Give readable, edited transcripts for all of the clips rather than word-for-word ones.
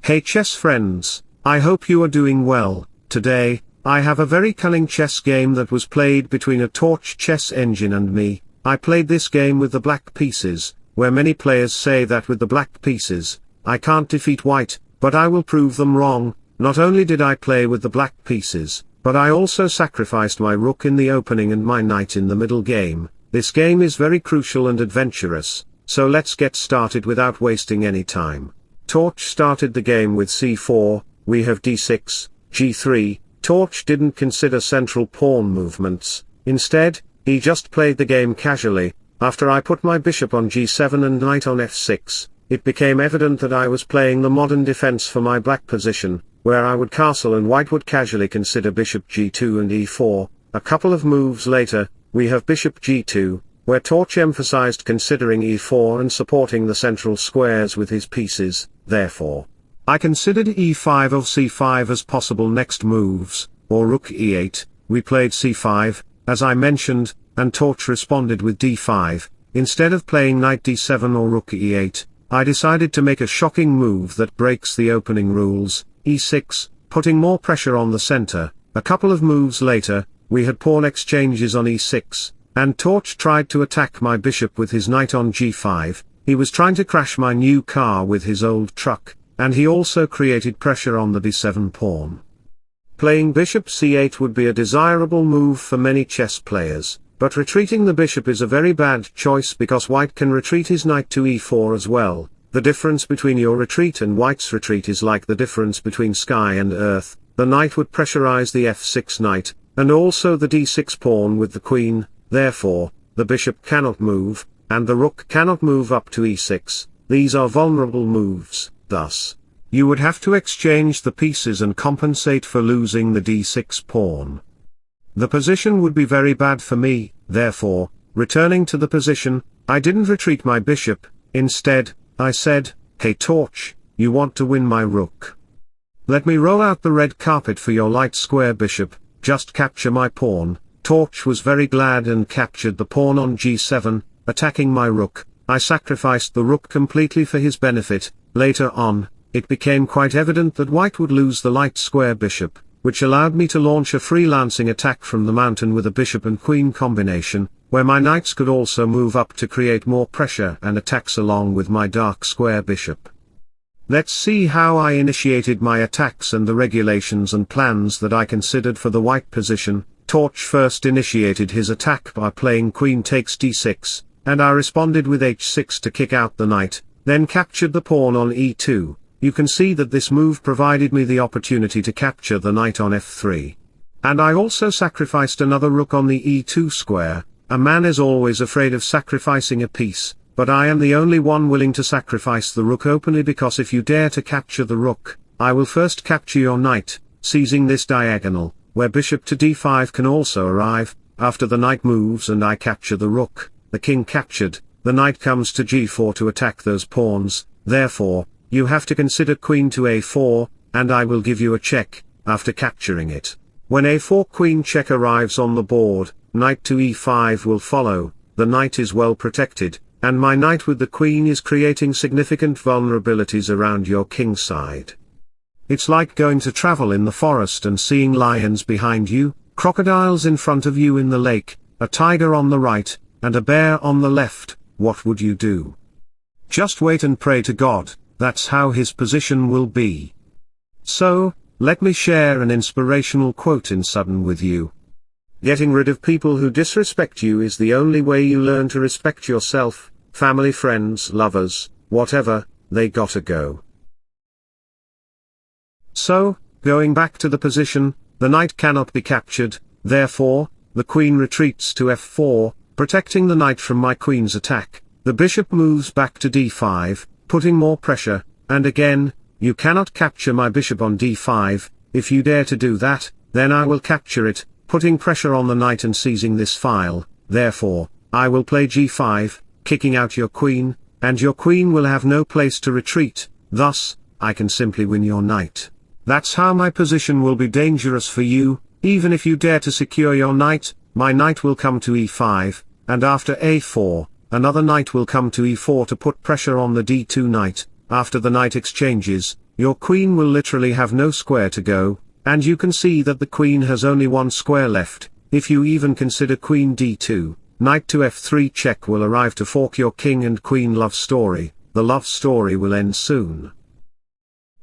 Hey chess friends, I hope you are doing well. Today, I have a very cunning chess game that was played between a Torch chess engine and me. I played this game with the black pieces, where many players say that with the black pieces, I can't defeat white, but I will prove them wrong. Not only did I play with the black pieces, but I also sacrificed my rook in the opening and my knight in the middle game. This game is very crucial and adventurous, so let's get started without wasting any time. Torch started the game with c4, we have d6, g3, Torch didn't consider central pawn movements. Instead, he just played the game casually. After I put my bishop on g7 and knight on f6, it became evident that I was playing the modern defense for my black position, where I would castle and white would casually consider bishop g2 and e4. A couple of moves later, we have bishop g2, where Torch emphasized considering e4 and supporting the central squares with his pieces. Therefore, I considered e5 or c5 as possible next moves, or rook e8, we played c5, as I mentioned, and Torch responded with d5. Instead of playing knight d7 or rook e8, I decided to make a shocking move that breaks the opening rules, e6, putting more pressure on the center. A couple of moves later, we had pawn exchanges on e6, and Torch tried to attack my bishop with his knight on g5. He was trying to crash my new car with his old truck, and he also created pressure on the d7 pawn. Playing bishop c8 would be a desirable move for many chess players, but retreating the bishop is a very bad choice because white can retreat his knight to e4 as well. The difference between your retreat and white's retreat is like the difference between sky and earth. The knight would pressurize the f6 knight, and also the d6 pawn with the queen. Therefore, the bishop cannot move, and the rook cannot move up to e6, these are vulnerable moves. Thus, you would have to exchange the pieces and compensate for losing the d6 pawn. The position would be very bad for me. Therefore, returning to the position, I didn't retreat my bishop. Instead, I said, hey Torch, you want to win my rook? Let me roll out the red carpet for your light square bishop, just capture my pawn. Torch was very glad and captured the pawn on g7, attacking my rook. I sacrificed the rook completely for his benefit. Later on, it became quite evident that white would lose the light square bishop, which allowed me to launch a freelancing attack from the mountain with a bishop and queen combination, where my knights could also move up to create more pressure and attacks along with my dark square bishop. Let's see how I initiated my attacks and the regulations and plans that I considered for the white position. Torch first initiated his attack by playing queen takes d6, and I responded with h6 to kick out the knight, then captured the pawn on e2. You can see that this move provided me the opportunity to capture the knight on f3. And I also sacrificed another rook on the e2 square. A man is always afraid of sacrificing a piece, but I am the only one willing to sacrifice the rook openly because if you dare to capture the rook, I will first capture your knight, seizing this diagonal, where bishop to d5 can also arrive. After the knight moves and I capture the rook, the king captured, the knight comes to g4 to attack those pawns. Therefore, you have to consider queen to a4, and I will give you a check, after capturing it. When a4 queen check arrives on the board, knight to e5 will follow. The knight is well protected, and my knight with the queen is creating significant vulnerabilities around your king's side. It's like going to travel in the forest and seeing lions behind you, crocodiles in front of you in the lake, a tiger on the right, and a bear on the left. What would you do? Just wait and pray to God, that's how his position will be. So, let me share an inspirational quote in sudden with you. Getting rid of people who disrespect you is the only way you learn to respect yourself. Family, friends, lovers, whatever, they gotta go. So, going back to the position, the knight cannot be captured. Therefore, the queen retreats to f4, protecting the knight from my queen's attack. The bishop moves back to d5, putting more pressure, and again, you cannot capture my bishop on d5. If you dare to do that, then I will capture it, putting pressure on the knight and seizing this file. Therefore, I will play g5, kicking out your queen, and your queen will have no place to retreat. Thus, I can simply win your knight. That's how my position will be dangerous for you. Even if you dare to secure your knight, my knight will come to e5, and after a4, another knight will come to e4 to put pressure on the d2 knight. After the knight exchanges, your queen will literally have no square to go, and you can see that the queen has only one square left. If you even consider queen d2, knight to f3 check will arrive to fork your king and queen love story. The love story will end soon.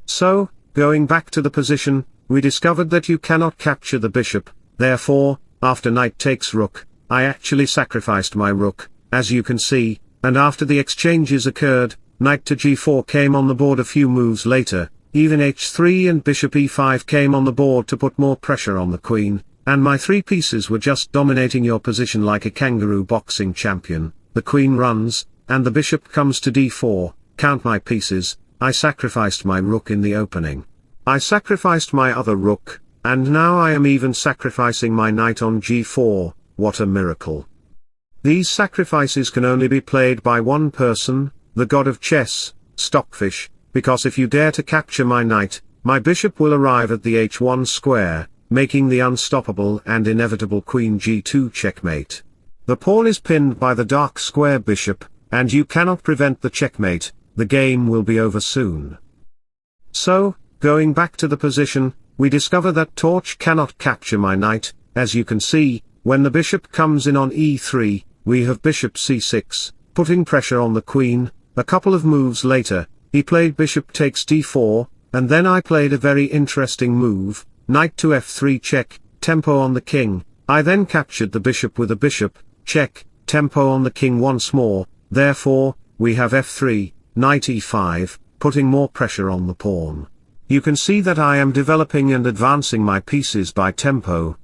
So, going back to the position, we discovered that you cannot capture the bishop. Therefore, after knight takes rook, I actually sacrificed my rook, as you can see, and after the exchanges occurred, knight to g4 came on the board a few moves later, even h3 and bishop e5 came on the board to put more pressure on the queen, and my three pieces were just dominating your position like a kangaroo boxing champion. The queen runs, and the bishop comes to d4, count my pieces, I sacrificed my rook in the opening. I sacrificed my other rook, and now I am even sacrificing my knight on g4, what a miracle. These sacrifices can only be played by one person, the god of chess, Stockfish, because if you dare to capture my knight, my bishop will arrive at the h1 square, making the unstoppable and inevitable queen g2 checkmate. The pawn is pinned by the dark square bishop, and you cannot prevent the checkmate. The game will be over soon. So, going back to the position, we discover that Torch cannot capture my knight. As you can see, when the bishop comes in on e3, we have bishop c6, putting pressure on the queen. A couple of moves later, he played bishop takes d4, and then I played a very interesting move, knight to f3 check, tempo on the king. I then captured the bishop with a bishop, check, tempo on the king once more. Therefore, we have f3, knight e5, putting more pressure on the pawn. You can see that I am developing and advancing my pieces by tempo,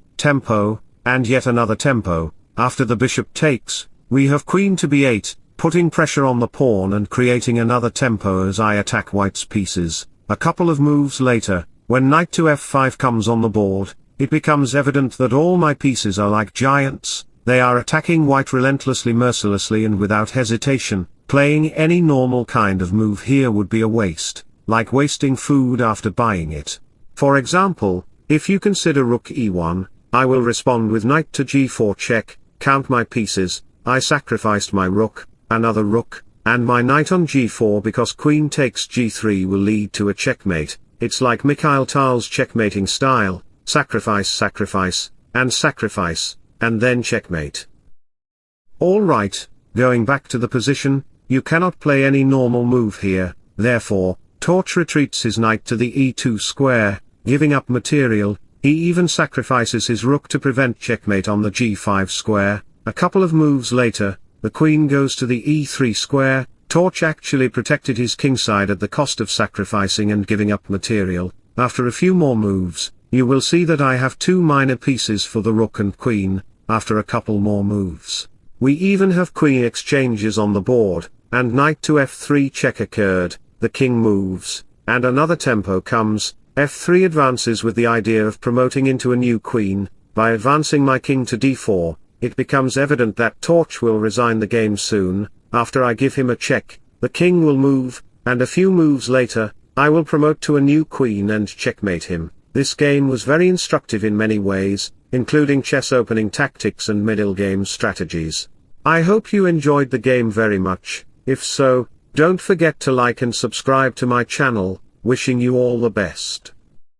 and yet another tempo. After the bishop takes, we have queen to b8, putting pressure on the pawn and creating another tempo as I attack white's pieces. A couple of moves later, when knight to f5 comes on the board, it becomes evident that all my pieces are like giants. They are attacking white relentlessly, mercilessly and without hesitation. Playing any normal kind of move here would be a waste, like wasting food after buying it. For example, if you consider rook e1, I will respond with knight to g4 check, count my pieces. I sacrificed my rook, another rook, and my knight on g4 because queen takes g3 will lead to a checkmate. It's like Mikhail Tal's checkmating style, sacrifice, sacrifice, and then checkmate. Alright, going back to the position, you cannot play any normal move here. Therefore, Torch retreats his knight to the e2 square, giving up material. He even sacrifices his rook to prevent checkmate on the g5 square. A couple of moves later, the queen goes to the e3 square. Torch actually protected his kingside at the cost of sacrificing and giving up material. After a few more moves, you will see that I have two minor pieces for the rook and queen. After a couple more moves, we even have queen exchanges on the board, and knight to f3 check occurred. The king moves, and another tempo comes. f3 advances with the idea of promoting into a new queen. By advancing my king to d4, it becomes evident that Torch will resign the game soon. After I give him a check, the king will move, and a few moves later, I will promote to a new queen and checkmate him. This game was very instructive in many ways, including chess opening tactics and middle game strategies. I hope you enjoyed the game very much. If so, don't forget to like and subscribe to my channel. Wishing you all the best.